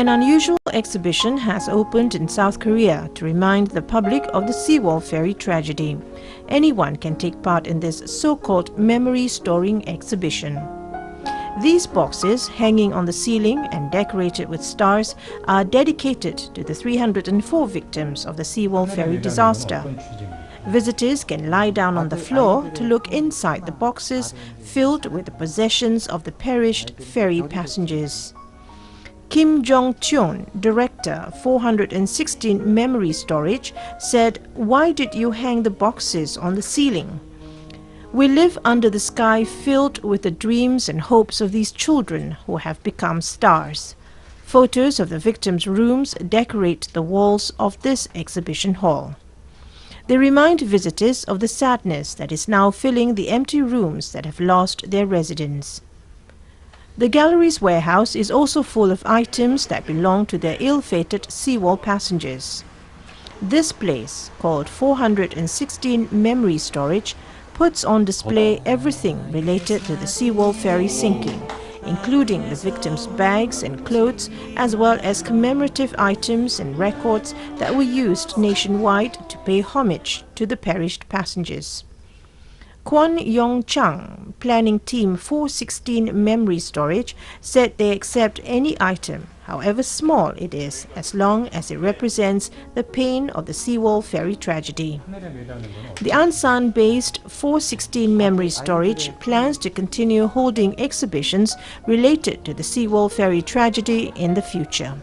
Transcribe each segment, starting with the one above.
An unusual exhibition has opened in South Korea to remind the public of the Seawall ferry tragedy. Anyone can take part in this so-called memory storing exhibition. These boxes, hanging on the ceiling and decorated with stars, are dedicated to the 304 victims of the Seawall ferry disaster. Visitors can lie down on the floor to look inside the boxes filled with the possessions of the perished ferry passengers. Kim Jong-cheon, director, 416 Memory Storage, said, "Why did you hang the boxes on the ceiling? We live under the sky filled with the dreams and hopes of these children who have become stars." Photos of the victims' rooms decorate the walls of this exhibition hall. They remind visitors of the sadness that is now filling the empty rooms that have lost their residents. The gallery's warehouse is also full of items that belong to their ill-fated Seawall passengers. This place, called 416 Memory Storage, puts on display everything related to the Seawall ferry sinking, including the victims' bags and clothes, as well as commemorative items and records that were used nationwide to pay homage to the perished passengers. Kwon Yong-chang, planning team 416 Memory Storage, said they accept any item, however small it is, as long as it represents the pain of the Seawall ferry tragedy. The Ansan-based 416 Memory Storage plans to continue holding exhibitions related to the Seawall ferry tragedy in the future.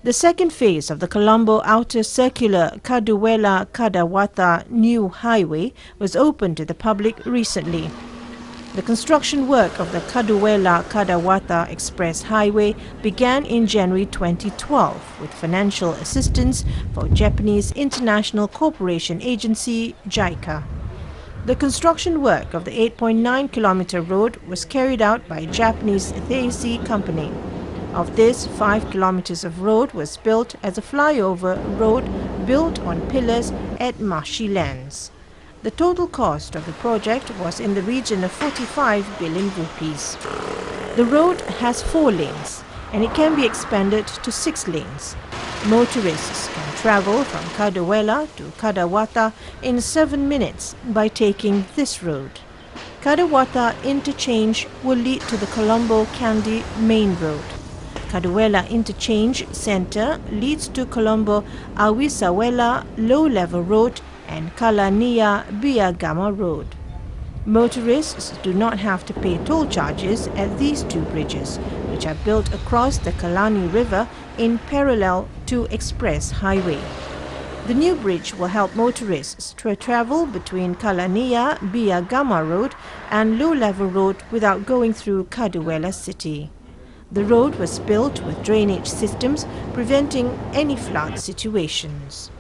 The second phase of the Colombo Outer Circular Kaduwela-Kadawata New Highway was opened to the public recently. The construction work of the Kaduwela-Kadawata Express Highway began in January 2012 with financial assistance from Japanese International Cooperation Agency (JICA). The construction work of the 8.9-kilometer road was carried out by a Japanese Theisi company. Of this, 5 kilometers of road was built as a flyover road built on pillars at marshy lands. The total cost of the project was in the region of 45 billion rupees. The road has 4 lanes and it can be expanded to 6 lanes. Motorists can travel from Kaduwela to Kadawata in 7 minutes by taking this road. Kadawata interchange will lead to the Colombo-Kandy main road. Kaduwela Interchange Center leads to Colombo Awisawela Low-Level Road and Kalania Biagama Road. Motorists do not have to pay toll charges at these 2 bridges, which are built across the Kalani River in parallel to Express Highway. The new bridge will help motorists to travel between Kalania Biagama Road and Low-Level Road without going through Kaduwela City. The road was built with drainage systems preventing any flood situations.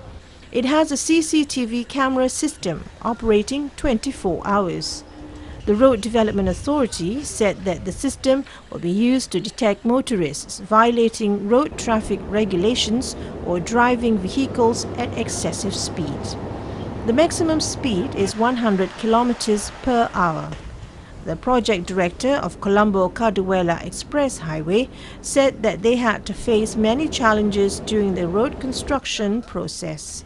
It has a CCTV camera system operating 24 hours. The Road Development Authority said that the system will be used to detect motorists violating road traffic regulations or driving vehicles at excessive speed. The maximum speed is 100 kilometers per hour. The project director of Colombo-Kaduwela Express Highway said that they had to face many challenges during the road construction process.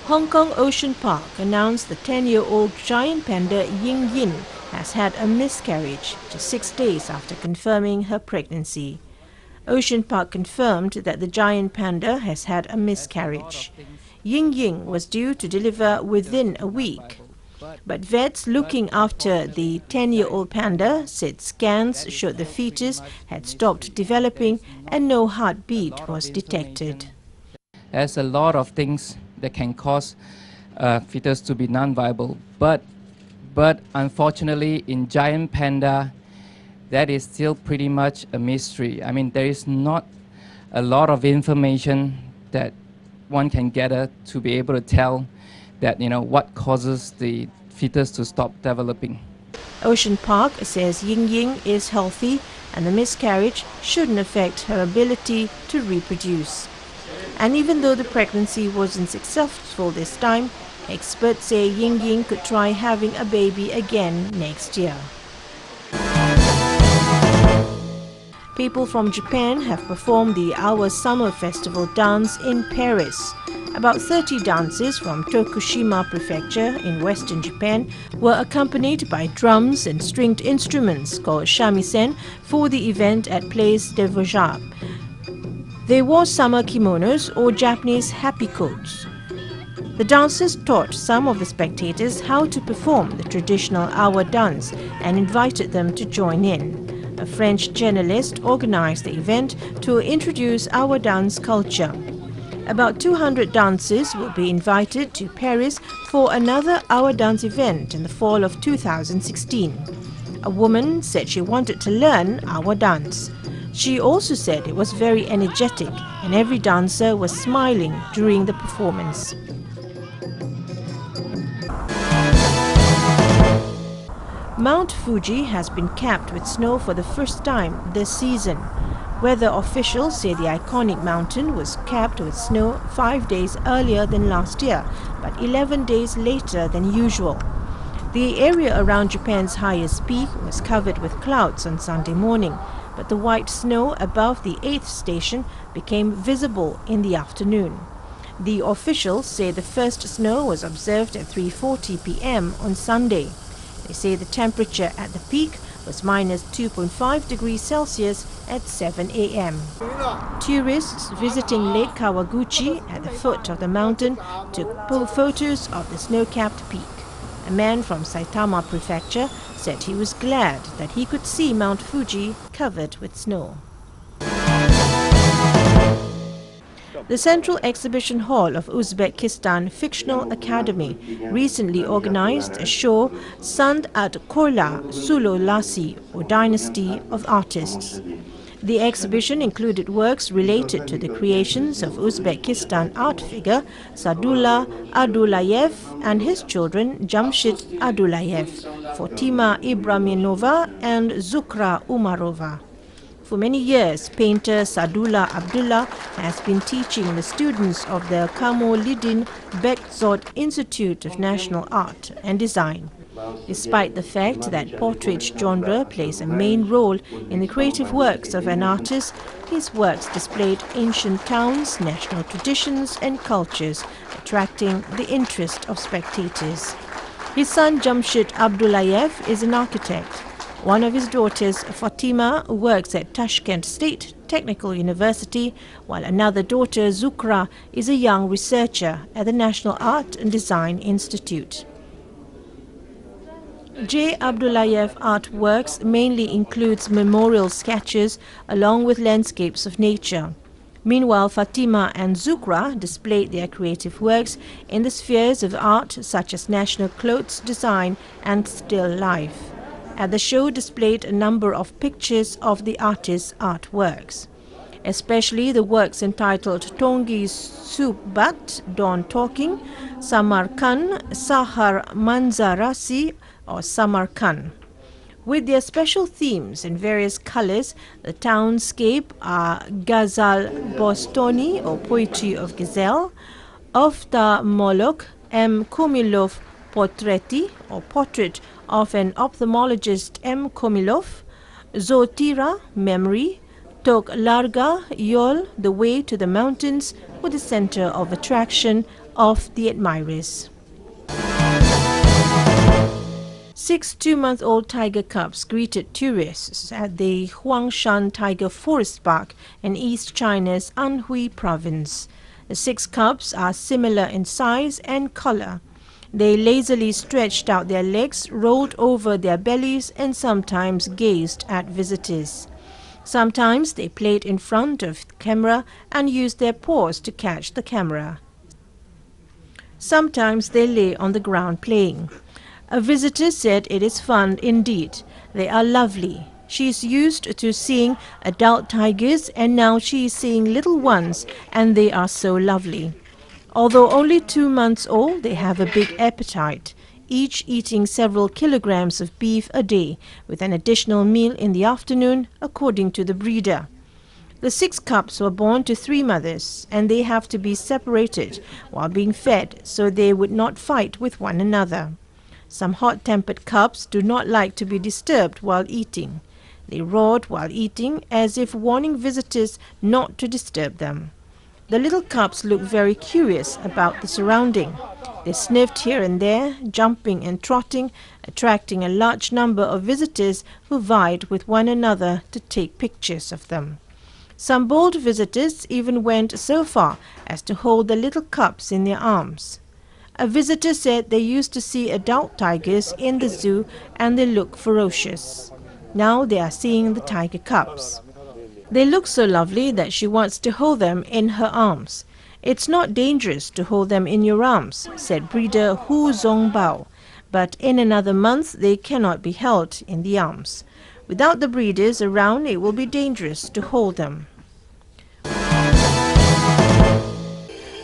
Hong Kong Ocean Park announced the 10-year-old giant panda Ying Yin has had a miscarriage just 6 days after confirming her pregnancy. Ocean Park confirmed that the giant panda has had a miscarriage. Ying Ying was due to deliver within a week, but vets looking after the 10-year-old panda said scans showed the fetus had stopped developing and no heartbeat was detected. There's a lot of things that can cause fetus to be non-viable, but unfortunately in giant panda, that is still pretty much a mystery. I mean, there is not a lot of information that one can gather to be able to tell that, what causes the fetus to stop developing. Ocean Park says Ying Ying is healthy and the miscarriage shouldn't affect her ability to reproduce. And even though the pregnancy wasn't successful this time, Experts say Ying Ying could try having a baby again next year. People from Japan have performed the Our Summer Festival dance in Paris. About 30 dancers from Tokushima Prefecture in western Japan were accompanied by drums and stringed instruments called shamisen for the event at Place des Vosges. They wore summer kimonos or Japanese happy coats. The dancers taught some of the spectators how to perform the traditional Awa dance and invited them to join in. A French journalist organized the event to introduce Awa dance culture. About 200 dancers will be invited to Paris for another Awa dance event in the fall of 2016. A woman said she wanted to learn Awa dance. She also said it was very energetic and every dancer was smiling during the performance. Mount Fuji has been capped with snow for the first time this season. Weather officials say the iconic mountain was capped with snow 5 days earlier than last year, but 11 days later than usual. The area around Japan's highest peak was covered with clouds on Sunday morning, but the white snow above the 8th station became visible in the afternoon. The officials say the first snow was observed at 3:40 p.m. on Sunday. They say the temperature at the peak was minus 2.5 degrees Celsius at 7 a.m. Tourists visiting Lake Kawaguchi at the foot of the mountain took photos of the snow-capped peak. A man from Saitama Prefecture said he was glad that he could see Mount Fuji covered with snow. The Central Exhibition Hall of Uzbekistan Fictional Academy recently organized a show Sand at Korla Sulolasi, or Dynasty of Artists. The exhibition included works related to the creations of Uzbekistan art figure Sadullah Abdullayev and his children Jamshid Abdullayev, Fatima Ibraminova and Zukra Umarova. For many years, painter Sadullah Abdullah has been teaching the students of the Kamolidin Bekzod Institute of National Art and Design. Despite the fact that portrait genre plays a main role in the creative works of an artist, his works displayed ancient towns, national traditions and cultures, attracting the interest of spectators. His son Jamshid Abdullayev is an architect. One of his daughters, Fatima, works at Tashkent State Technical University, while another daughter, Zukra, is a young researcher at the National Art and Design Institute. J. Abdullayev artworks mainly includes memorial sketches along with landscapes of nature. Meanwhile, Fatima and Zukra displayed their creative works in the spheres of art such as national clothes design and still life. At the show displayed a number of pictures of the artists' artworks, especially the works entitled Tongi Subat, Dawn Talking, Samarkand, Sahar Manzarasi or Samarkand. With their special themes and various colors, the townscape are Ghazal Bostoni or Poetry of Gazelle, Ofta Molok, M. Komilov Portreti or Portrait of an Ophthalmologist M. Komilov, Zotira, Memory, Tok Larga, Yol, The Way to the Mountains, were the center of attraction of the admirers. 6 two-month-old tiger cubs greeted tourists at the Huangshan Tiger Forest Park in East China's Anhui province. The 6 cubs are similar in size and color. They lazily stretched out their legs, rolled over their bellies, and sometimes gazed at visitors. Sometimes they played in front of the camera and used their paws to catch the camera. Sometimes they lay on the ground playing. A visitor said it is fun indeed. They are lovely. She is used to seeing adult tigers and now she is seeing little ones, and they are so lovely. Although only 2 months old, they have a big appetite, each eating several kilograms of beef a day, with an additional meal in the afternoon, according to the breeder. The 6 cubs were born to 3 mothers, and they have to be separated while being fed so they would not fight with one another. Some hot-tempered cubs do not like to be disturbed while eating. They roared while eating as if warning visitors not to disturb them. The little cubs looked very curious about the surrounding. They sniffed here and there, jumping and trotting, attracting a large number of visitors who vied with one another to take pictures of them. Some bold visitors even went so far as to hold the little cubs in their arms. A visitor said they used to see adult tigers in the zoo and they look ferocious. Now they are seeing the tiger cubs. They look so lovely that she wants to hold them in her arms. It's not dangerous to hold them in your arms, said breeder Hu Zongbao, but in another month they cannot be held in the arms. Without the breeders around, it will be dangerous to hold them.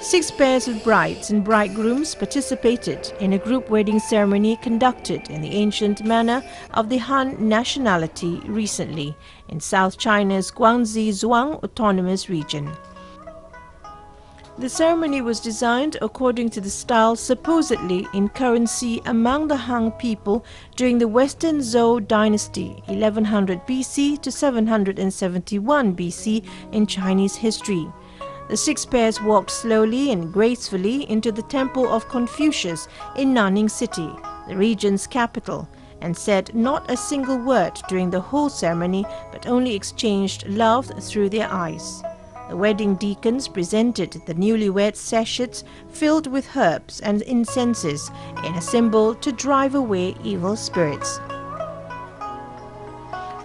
6 pairs of brides and bridegrooms participated in a group wedding ceremony conducted in the ancient manner of the Han nationality recently in South China's Guangxi Zhuang Autonomous Region. The ceremony was designed according to the style supposedly in currency among the Han people during the Western Zhou dynasty 1100 BC to 771 BC in Chinese history. The 6 pairs walked slowly and gracefully into the temple of Confucius in Nanning City, the region's capital, and said not a single word during the whole ceremony but only exchanged love through their eyes. The wedding deacons presented the newlywed sachets filled with herbs and incenses in a symbol to drive away evil spirits.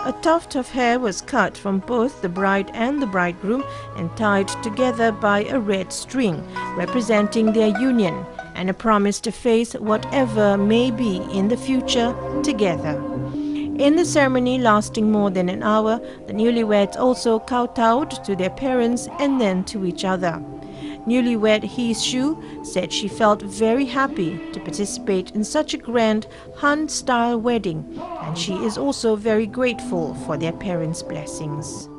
A tuft of hair was cut from both the bride and the bridegroom and tied together by a red string, representing their union and a promise to face whatever may be in the future together. In the ceremony lasting more than an hour, the newlyweds also kowtowed to their parents and then to each other. Newlywed He Shu said she felt very happy to participate in such a grand Han-style wedding, and she is also very grateful for their parents' blessings.